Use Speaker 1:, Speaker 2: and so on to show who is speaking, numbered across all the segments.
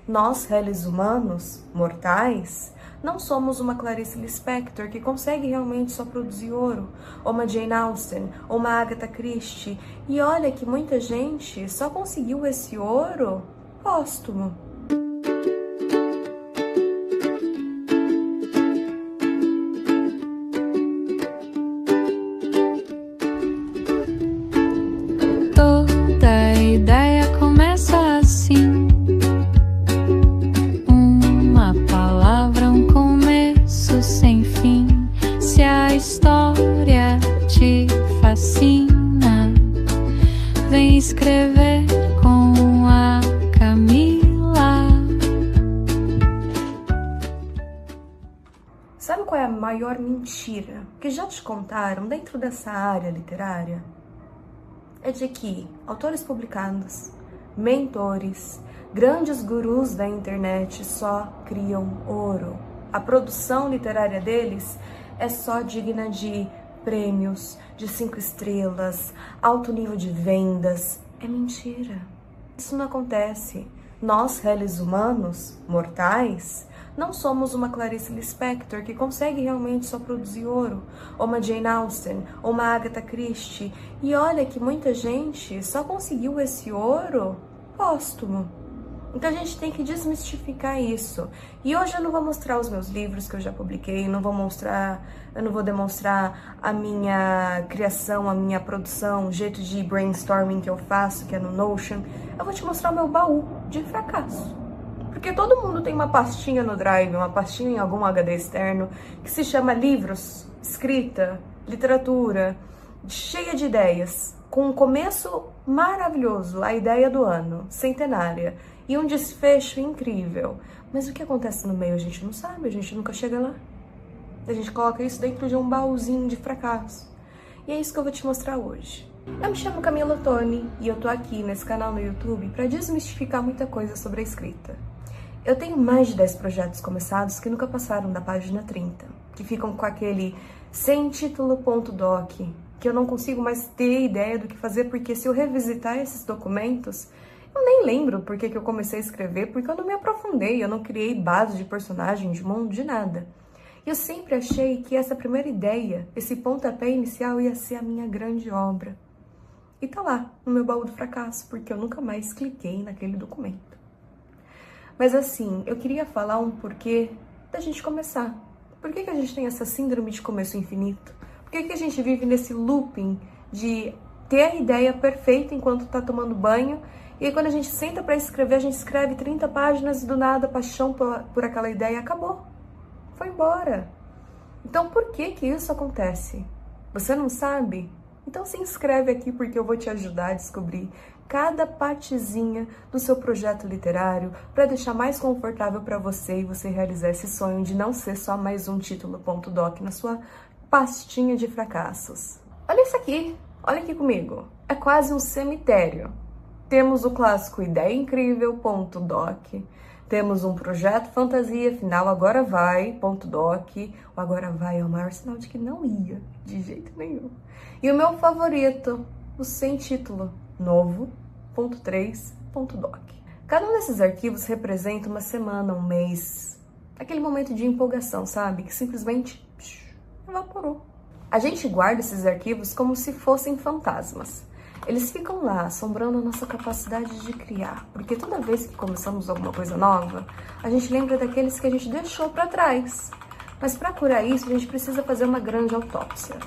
Speaker 1: Nós, réis humanos, mortais, não somos uma Clarice Lispector que consegue realmente só produzir ouro, ou uma Jane Austen, ou uma Agatha Christie. E olha que muita gente só conseguiu esse ouro póstumo.
Speaker 2: Toda ideia começa assim. Uma palavra, um começo sem fim. Se a história te fascina, vem escrever com a Camila.
Speaker 1: Sabe qual é a maior mentira que já te contaram dentro dessa área literária? É de que autores publicados, mentores, grandes gurus da internet só criam ouro. A produção literária deles é só digna de prêmios, de 5 estrelas, alto nível de vendas. É mentira. Isso não acontece. Nós, réis humanos, mortais, não somos uma Clarice Lispector que consegue realmente só produzir ouro, ou uma Jane Austen, ou uma Agatha Christie. E olha que muita gente só conseguiu esse ouro póstumo. Então a gente tem que desmistificar isso. E hoje eu não vou mostrar os meus livros que eu já publiquei, eu não vou demonstrar a minha criação, a minha produção, o jeito de brainstorming que eu faço, que é no Notion. Eu vou te mostrar o meu baú de fracasso. Porque todo mundo tem uma pastinha no Drive, uma pastinha em algum HD externo, que se chama livros, escrita, literatura, cheia de ideias, com um começo maravilhoso, a ideia do ano, centenária, e um desfecho incrível. Mas o que acontece no meio a gente não sabe, a gente nunca chega lá. A gente coloca isso dentro de um baúzinho de fracasso. E é isso que eu vou te mostrar hoje. Eu me chamo Camila Ottoni e eu tô aqui nesse canal no YouTube para desmistificar muita coisa sobre a escrita. Eu tenho mais de 10 projetos começados que nunca passaram da página 30, que ficam com aquele sem título.doc, que eu não consigo mais ter ideia do que fazer, porque se eu revisitar esses documentos, eu nem lembro por que eu comecei a escrever, porque eu não me aprofundei, eu não criei base de personagem, de mundo, de nada. E eu sempre achei que essa primeira ideia, esse pontapé inicial ia ser a minha grande obra. E tá lá, no meu baú do fracasso, porque eu nunca mais cliquei naquele documento. Mas assim, eu queria falar um porquê da gente começar. Por que a gente tem essa síndrome de começo infinito? Por que a gente vive nesse looping de ter a ideia perfeita enquanto tá tomando banho, e aí quando a gente senta para escrever, a gente escreve 30 páginas e do nada a paixão por aquela ideia acabou. Foi embora. Então por que isso acontece? Você não sabe? Então se inscreve aqui porque eu vou te ajudar a descobrir cada partezinha do seu projeto literário para deixar mais confortável para você e você realizar esse sonho de não ser só mais um título.doc na sua pastinha de fracassos. Olha isso aqui, olha aqui comigo. É quase um cemitério. Temos o clássico Ideia Incrível.doc, temos um projeto fantasia final agora vai.doc. O agora vai é o maior sinal de que não ia, de jeito nenhum. E o meu favorito, o sem título, novo.3.doc. Cada um desses arquivos representa uma semana, um mês, aquele momento de empolgação, sabe? Que simplesmente evaporou. A gente guarda esses arquivos como se fossem fantasmas. Eles ficam lá, assombrando a nossa capacidade de criar, porque toda vez que começamos alguma coisa nova, a gente lembra daqueles que a gente deixou para trás. Mas para curar isso, a gente precisa fazer uma grande autópsia.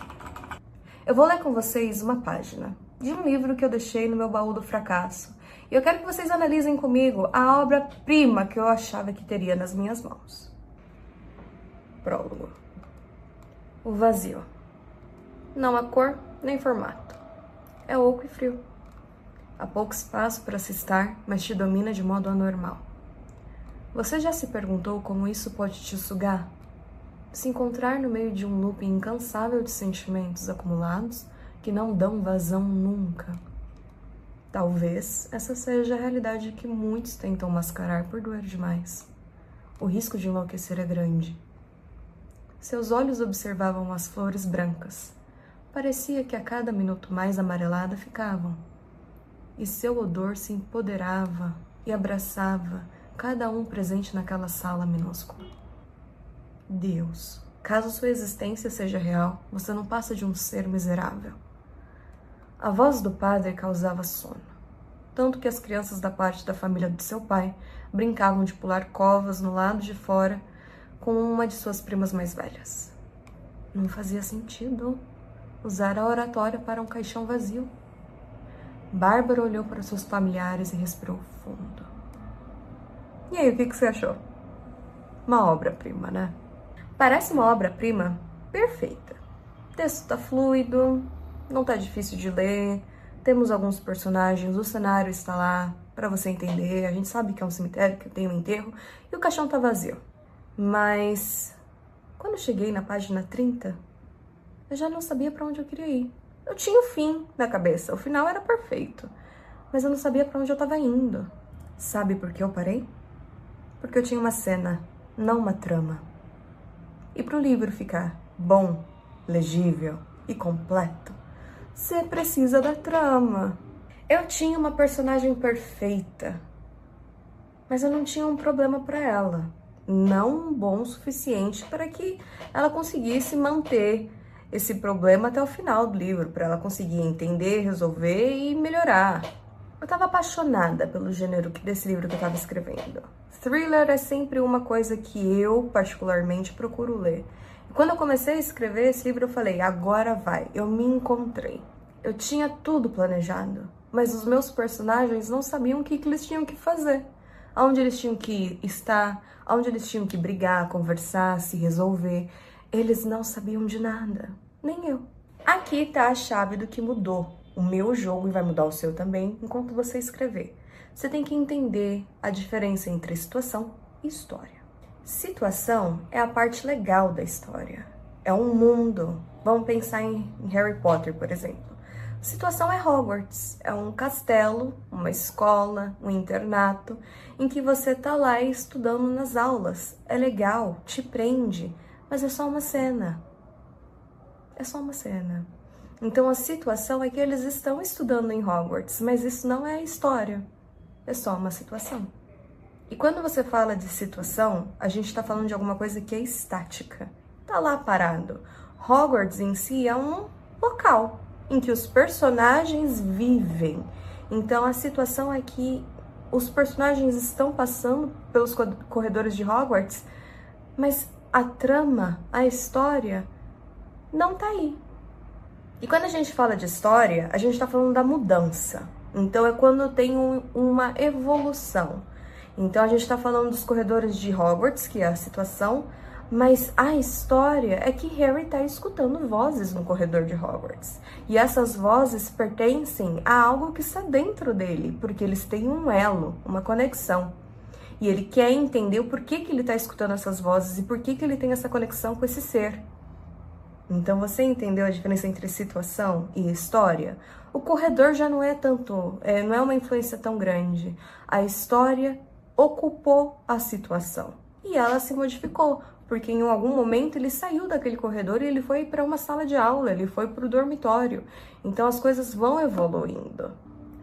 Speaker 1: Eu vou ler com vocês uma página de um livro que eu deixei no meu baú do fracasso. E eu quero que vocês analisem comigo a obra-prima que eu achava que teria nas minhas mãos. Prólogo. O vazio. Não há cor nem formato. É oco e frio. Há pouco espaço para se estar, mas te domina de modo anormal. Você já se perguntou como isso pode te sugar? Se encontrar no meio de um looping incansável de sentimentos acumulados que não dão vazão nunca. Talvez essa seja a realidade que muitos tentam mascarar por doer demais. O risco de enlouquecer é grande. Seus olhos observavam as flores brancas. Parecia que a cada minuto mais amarelada ficavam. E seu odor se empoderava e abraçava cada um presente naquela sala minúscula. Deus, caso sua existência seja real, você não passa de um ser miserável. A voz do padre causava sono, tanto que as crianças da parte da família de seu pai brincavam de pular covas no lado de fora com uma de suas primas mais velhas. Não fazia sentido usar a oratória para um caixão vazio. Bárbara olhou para seus familiares e respirou fundo. E aí, o que você achou? Uma obra-prima, né? Parece uma obra-prima perfeita. O texto tá fluido, não tá difícil de ler, temos alguns personagens, o cenário está lá para você entender, a gente sabe que é um cemitério, que tem um enterro, e o caixão tá vazio. Mas quando eu cheguei na página 30, eu já não sabia para onde eu queria ir. Eu tinha o fim na cabeça, o final era perfeito, mas eu não sabia para onde eu estava indo. Sabe por que eu parei? Porque eu tinha uma cena, não uma trama. E para o livro ficar bom, legível e completo, você precisa da trama. Eu tinha uma personagem perfeita, mas eu não tinha um problema para ela. Não bom o suficiente para que ela conseguisse manter esse problema até o final do livro, para ela conseguir entender, resolver e melhorar. Eu estava apaixonada pelo gênero desse livro que eu estava escrevendo. Thriller é sempre uma coisa que eu, particularmente, procuro ler. E quando eu comecei a escrever esse livro, eu falei, agora vai, eu me encontrei. Eu tinha tudo planejado, mas os meus personagens não sabiam o que eles tinham que fazer. Aonde eles tinham que estar, aonde eles tinham que brigar, conversar, se resolver. Eles não sabiam de nada, nem eu. Aqui tá a chave do que mudou o meu jogo e vai mudar o seu também enquanto você escrever. Você tem que entender a diferença entre situação e história. Situação é a parte legal da história. É um mundo. Vamos pensar em Harry Potter, por exemplo. Situação é Hogwarts. É um castelo, uma escola, um internato, em que você tá lá estudando nas aulas. É legal, te prende, mas é só uma cena. É só uma cena. Então a situação é que eles estão estudando em Hogwarts, mas isso não é a história. É só uma situação. E quando você fala de situação, a gente está falando de alguma coisa que é estática. Tá lá parado. Hogwarts em si é um local em que os personagens vivem. Então a situação é que os personagens estão passando pelos corredores de Hogwarts, mas a trama, a história, não tá aí. E quando a gente fala de história, a gente tá falando da mudança. Então é quando tem uma evolução. Então a gente tá falando dos corredores de Hogwarts, que é a situação, mas a história é que Harry tá escutando vozes no corredor de Hogwarts. E essas vozes pertencem a algo que está dentro dele, porque eles têm um elo, uma conexão. E ele quer entender o porquê que ele tá escutando essas vozes e por que ele tem essa conexão com esse ser. Então você entendeu a diferença entre situação e história? O corredor já não é tanto, não é uma influência tão grande. A história ocupou a situação e ela se modificou, porque em algum momento ele saiu daquele corredor e ele foi para uma sala de aula, ele foi para o dormitório. Então as coisas vão evoluindo.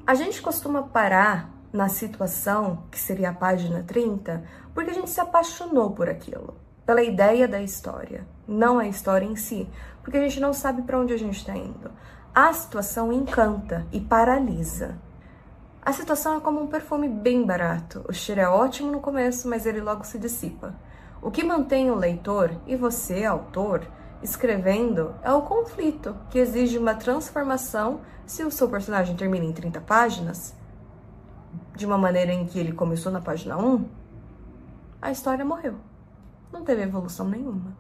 Speaker 1: A gente costuma parar na situação, que seria a página 30, porque a gente se apaixonou por aquilo, pela ideia da história, não a história em si, porque a gente não sabe para onde a gente está indo. A situação encanta e paralisa. A situação é como um perfume bem barato. O cheiro é ótimo no começo, mas ele logo se dissipa. O que mantém o leitor e você, autor, escrevendo é o conflito, que exige uma transformação. Se o seu personagem termina em 30 páginas, de uma maneira em que ele começou na página 1, a história morreu. Não teve evolução nenhuma.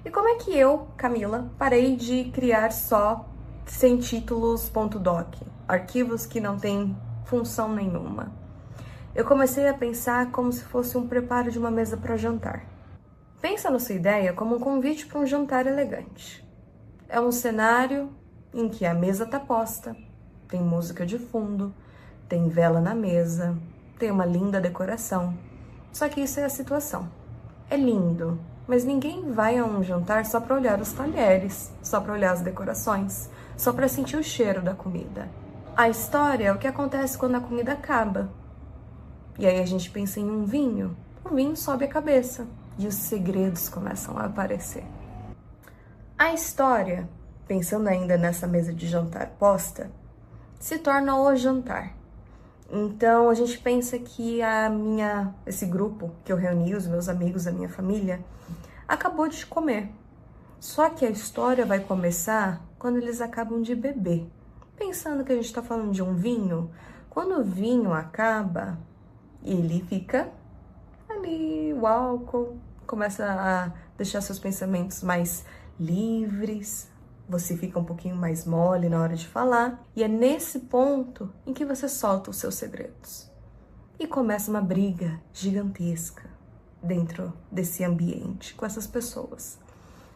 Speaker 1: E como é que eu, Camila, parei de criar só sem títulos.doc, arquivos que não têm função nenhuma? Eu comecei a pensar como se fosse um preparo de uma mesa para jantar. Pensa na sua ideia como um convite para um jantar elegante. É um cenário em que a mesa está posta, tem música de fundo, tem vela na mesa, tem uma linda decoração. Só que isso é a situação. É lindo, mas ninguém vai a um jantar só para olhar os talheres, só para olhar as decorações, só para sentir o cheiro da comida. A história é o que acontece quando a comida acaba. E aí a gente pensa em um vinho. O vinho sobe a cabeça e os segredos começam a aparecer. A história, pensando ainda nessa mesa de jantar posta, se torna o jantar. Então a gente pensa que esse grupo que eu reuni, os meus amigos, a minha família, acabou de comer. Só que a história vai começar quando eles acabam de beber. Pensando que a gente está falando de um vinho, quando o vinho acaba, ele fica ali, o álcool começa a deixar seus pensamentos mais livres, você fica um pouquinho mais mole na hora de falar, e é nesse ponto em que você solta os seus segredos. E começa uma briga gigantesca dentro desse ambiente, com essas pessoas.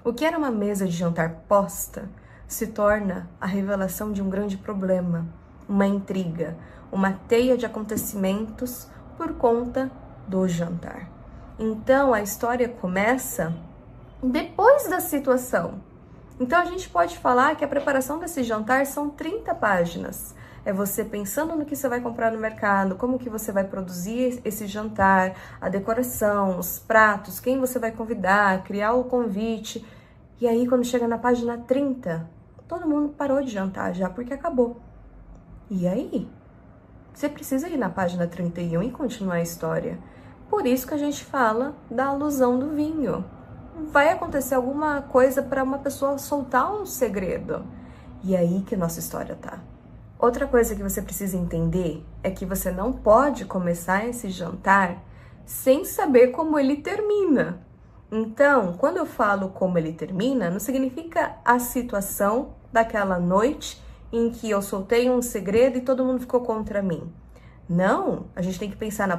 Speaker 1: O que era uma mesa de jantar posta se torna a revelação de um grande problema, uma intriga, uma teia de acontecimentos por conta do jantar. Então a história começa depois da situação. Então a gente pode falar que a preparação desse jantar são 30 páginas. É você pensando no que você vai comprar no mercado, como que você vai produzir esse jantar, a decoração, os pratos, quem você vai convidar, criar o convite. E aí quando chega na página 30, todo mundo parou de jantar já porque acabou. E aí? Você precisa ir na página 31 e continuar a história. Por isso que a gente fala da alusão do vinho. Vai acontecer alguma coisa para uma pessoa soltar um segredo. E aí que nossa história tá. Outra coisa que você precisa entender é que você não pode começar esse jantar sem saber como ele termina. Então, quando eu falo como ele termina, não significa a situação daquela noite em que eu soltei um segredo e todo mundo ficou contra mim. Não, a gente tem que pensar na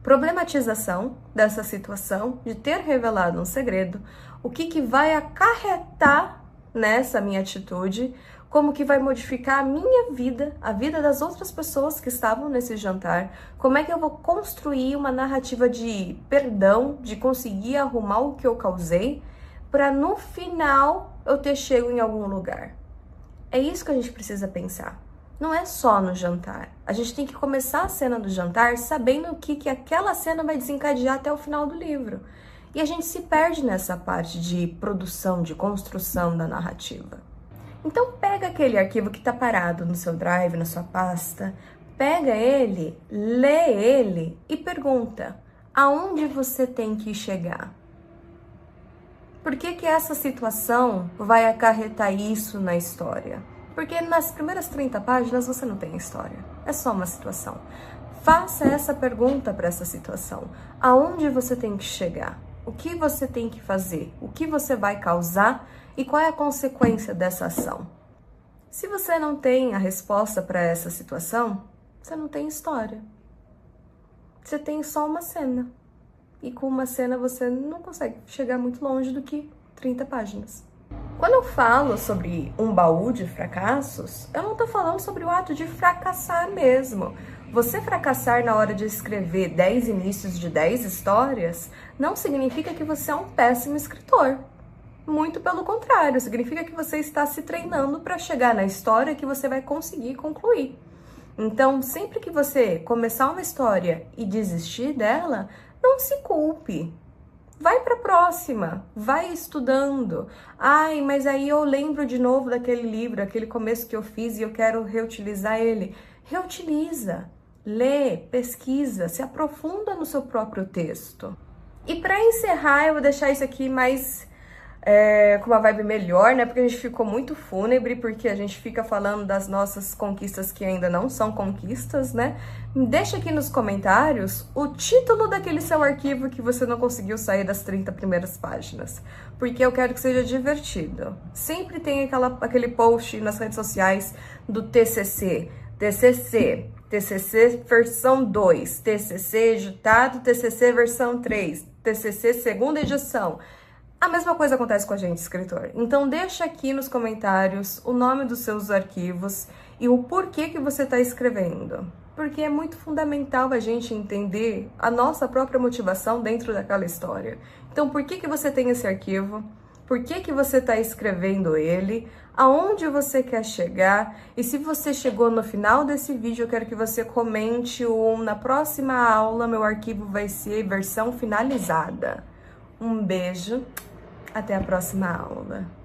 Speaker 1: problematização dessa situação, de ter revelado um segredo, o que vai acarretar nessa minha atitude, como que vai modificar a minha vida, a vida das outras pessoas que estavam nesse jantar, como é que eu vou construir uma narrativa de perdão, de conseguir arrumar o que eu causei, para no final eu ter chego em algum lugar. É isso que a gente precisa pensar. Não é só no jantar. A gente tem que começar a cena do jantar sabendo o que aquela cena vai desencadear até o final do livro. E a gente se perde nessa parte de produção, de construção da narrativa. Então pega aquele arquivo que está parado no seu drive, na sua pasta, pega ele, lê ele e pergunta: aonde você tem que chegar? Por que essa situação vai acarretar isso na história? Porque nas primeiras 30 páginas você não tem história, é só uma situação. Faça essa pergunta para essa situação: aonde você tem que chegar? O que você tem que fazer? O que você vai causar? E qual é a consequência dessa ação? Se você não tem a resposta para essa situação, você não tem história. Você tem só uma cena. E com uma cena você não consegue chegar muito longe do que 30 páginas. Quando eu falo sobre um baú de fracassos, eu não tô falando sobre o ato de fracassar mesmo. Você fracassar na hora de escrever 10 inícios de 10 histórias não significa que você é um péssimo escritor. Muito pelo contrário, significa que você está se treinando para chegar na história que você vai conseguir concluir. Então, sempre que você começar uma história e desistir dela, não se culpe. Vai para a próxima, vai estudando. Ai, mas aí eu lembro de novo daquele livro, aquele começo que eu fiz e eu quero reutilizar ele. Reutiliza, lê, pesquisa, se aprofunda no seu próprio texto. E para encerrar, eu vou deixar isso aqui mais com uma vibe melhor, né? Porque a gente ficou muito fúnebre, porque a gente fica falando das nossas conquistas que ainda não são conquistas, né? Deixa aqui nos comentários o título daquele seu arquivo que você não conseguiu sair das 30 primeiras páginas, porque eu quero que seja divertido. Sempre tem aquele post nas redes sociais do TCC versão 2, TCC editado, TCC versão 3, TCC segunda edição. A mesma coisa acontece com a gente, escritor. Então deixa aqui nos comentários o nome dos seus arquivos e o porquê que você está escrevendo. Porque é muito fundamental a gente entender a nossa própria motivação dentro daquela história. Então por que você tem esse arquivo? por que que você está escrevendo ele, aonde você quer chegar, e se você chegou no final desse vídeo, eu quero que você comente na próxima aula, meu arquivo vai ser versão finalizada. Um beijo, até a próxima aula.